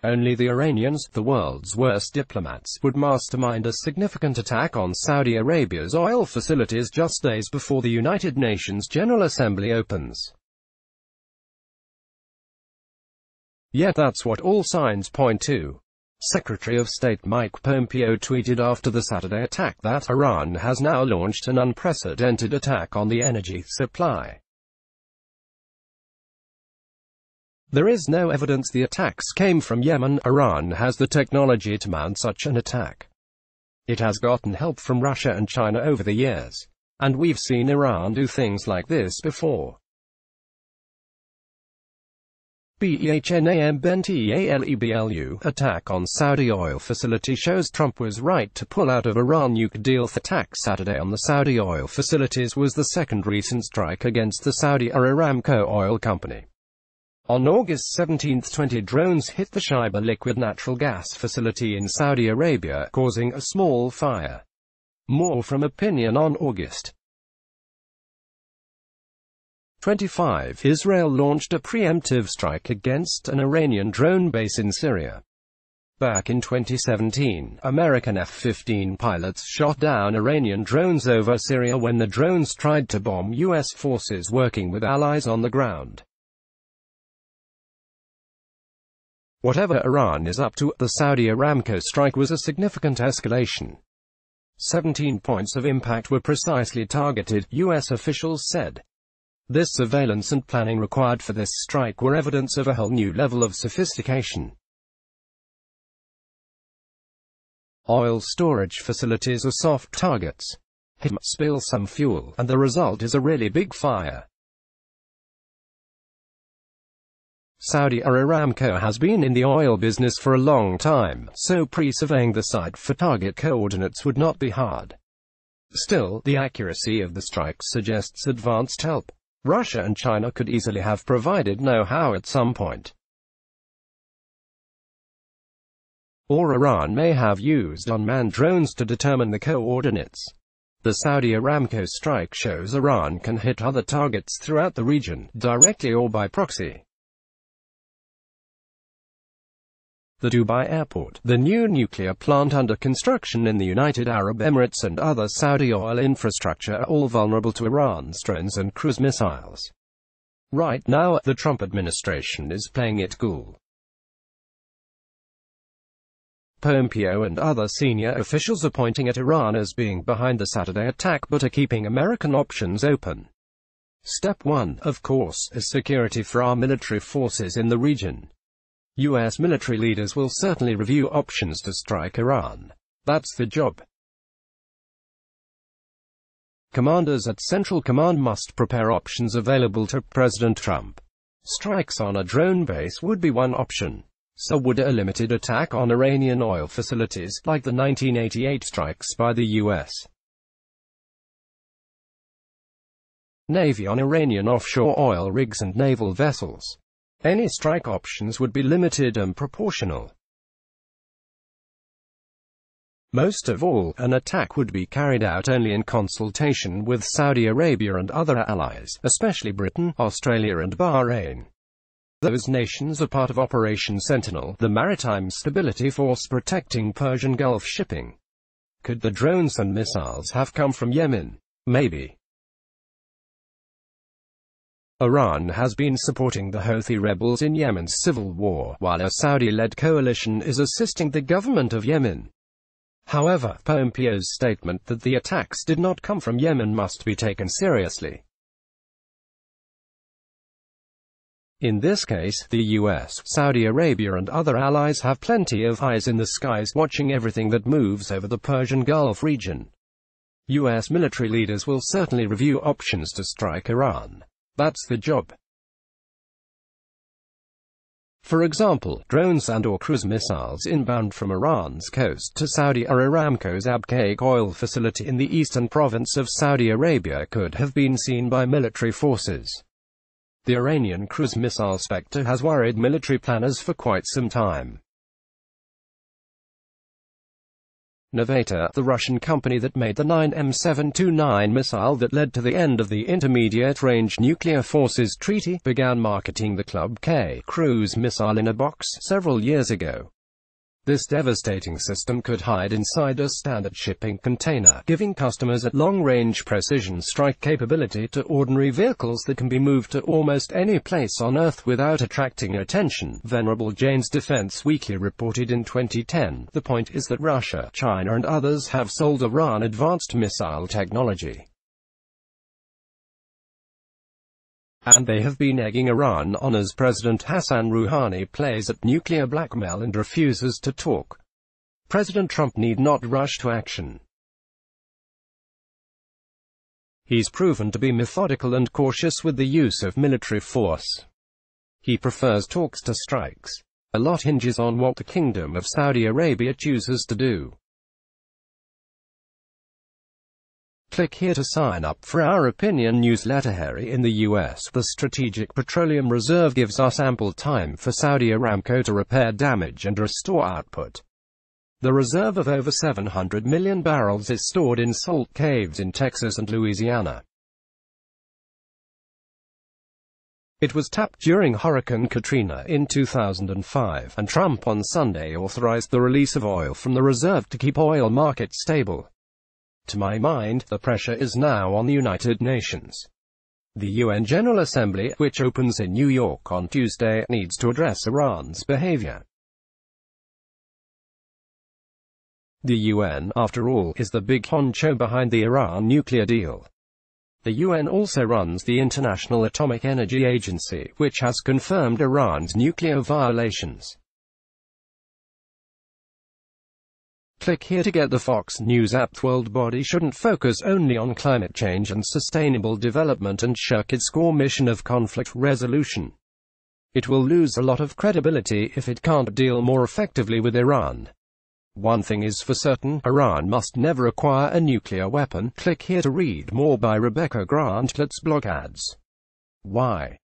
Only the Iranians, the world's worst diplomats, would mastermind a significant attack on Saudi Arabia's oil facilities just days before the United Nations General Assembly opens. Yet that's what all signs point to. Secretary of State Mike Pompeo tweeted after the Saturday attack that Iran has now launched an unprecedented attack on the energy supply. There is no evidence the attacks came from Yemen. Iran has the technology to mount such an attack. It has gotten help from Russia and China over the years. And we've seen Iran do things like this before. BEHNAMBENTALEBLU attack on Saudi oil facility shows Trump was right to pull out of Iran nuke deal. The attack Saturday on the Saudi oil facilities was the second recent strike against the Saudi Aramco oil company. On August 17, 20 drones hit the Shaiba liquid natural gas facility in Saudi Arabia, causing a small fire. More from Opinion on August 25. Israel launched a preemptive strike against an Iranian drone base in Syria. Back in 2017, American F-15 pilots shot down Iranian drones over Syria when the drones tried to bomb U.S. forces working with allies on the ground. Whatever Iran is up to, the Saudi Aramco strike was a significant escalation. 17 points of impact were precisely targeted, U.S. officials said. This surveillance and planning required for this strike were evidence of a whole new level of sophistication. Oil storage facilities are soft targets. Spill some fuel, and the result is a really big fire. Saudi Aramco has been in the oil business for a long time, so pre-surveying the site for target coordinates would not be hard. Still, the accuracy of the strikes suggests advanced help. Russia and China could easily have provided know-how at some point. Or Iran may have used unmanned drones to determine the coordinates. The Saudi Aramco strike shows Iran can hit other targets throughout the region, directly or by proxy. The Dubai Airport, the new nuclear plant under construction in the United Arab Emirates, and other Saudi oil infrastructure are all vulnerable to Iran's drones and cruise missiles. Right now, the Trump administration is playing it cool. Pompeo and other senior officials are pointing at Iran as being behind the Saturday attack but are keeping American options open. Step 1, of course, is security for our military forces in the region. U.S. military leaders will certainly review options to strike Iran. That's the job. Commanders at Central Command must prepare options available to President Trump. Strikes on a drone base would be one option. So would a limited attack on Iranian oil facilities, like the 1988 strikes by the U.S. Navy on Iranian offshore oil rigs and naval vessels. Any strike options would be limited and proportional. Most of all, an attack would be carried out only in consultation with Saudi Arabia and other allies, especially Britain, Australia and Bahrain. Those nations are part of Operation Sentinel, the maritime stability force protecting Persian Gulf shipping. Could the drones and missiles have come from Yemen? Maybe. Iran has been supporting the Houthi rebels in Yemen's civil war, while a Saudi-led coalition is assisting the government of Yemen. However, Pompeo's statement that the attacks did not come from Yemen must be taken seriously. In this case, the US, Saudi Arabia and other allies have plenty of eyes in the skies watching everything that moves over the Persian Gulf region. US military leaders will certainly review options to strike Iran. That's the job. For example, drones and/or cruise missiles inbound from Iran's coast to Saudi Aramco's Abqaiq oil facility in the eastern province of Saudi Arabia could have been seen by military forces. The Iranian cruise missile specter has worried military planners for quite some time. Novata, the Russian company that made the 9M729 missile that led to the end of the Intermediate-Range Nuclear Forces Treaty, began marketing the Club K cruise missile in a box several years ago. This devastating system could hide inside a standard shipping container, giving customers a long-range precision strike capability to ordinary vehicles that can be moved to almost any place on Earth without attracting attention, Venerable Jane's Defense Weekly reported in 2010. The point is that Russia, China and others have sold Iran advanced missile technology. And they have been egging Iran on as President Hassan Rouhani plays at nuclear blackmail and refuses to talk. President Trump need not rush to action. He's proven to be methodical and cautious with the use of military force. He prefers talks to strikes. A lot hinges on what the Kingdom of Saudi Arabia chooses to do. Click here to sign up for our opinion newsletter. Here in the US, the Strategic Petroleum Reserve gives us ample time for Saudi Aramco to repair damage and restore output. The reserve of over 700 million barrels is stored in salt caves in Texas and Louisiana. It was tapped during Hurricane Katrina in 2005, and Trump on Sunday authorized the release of oil from the reserve to keep oil markets stable. To my mind, the pressure is now on the United Nations. The UN General Assembly, which opens in New York on Tuesday, needs to address Iran's behavior. The UN, after all, is the big honcho behind the Iran nuclear deal. The UN also runs the International Atomic Energy Agency, which has confirmed Iran's nuclear violations. Click here to get the Fox News app. The world body shouldn't focus only on climate change and sustainable development and shirk its core mission of conflict resolution. It will lose a lot of credibility if it can't deal more effectively with Iran. One thing is for certain, Iran must never acquire a nuclear weapon. Click here to read more by Rebecca Grant. Let's block ads. Why?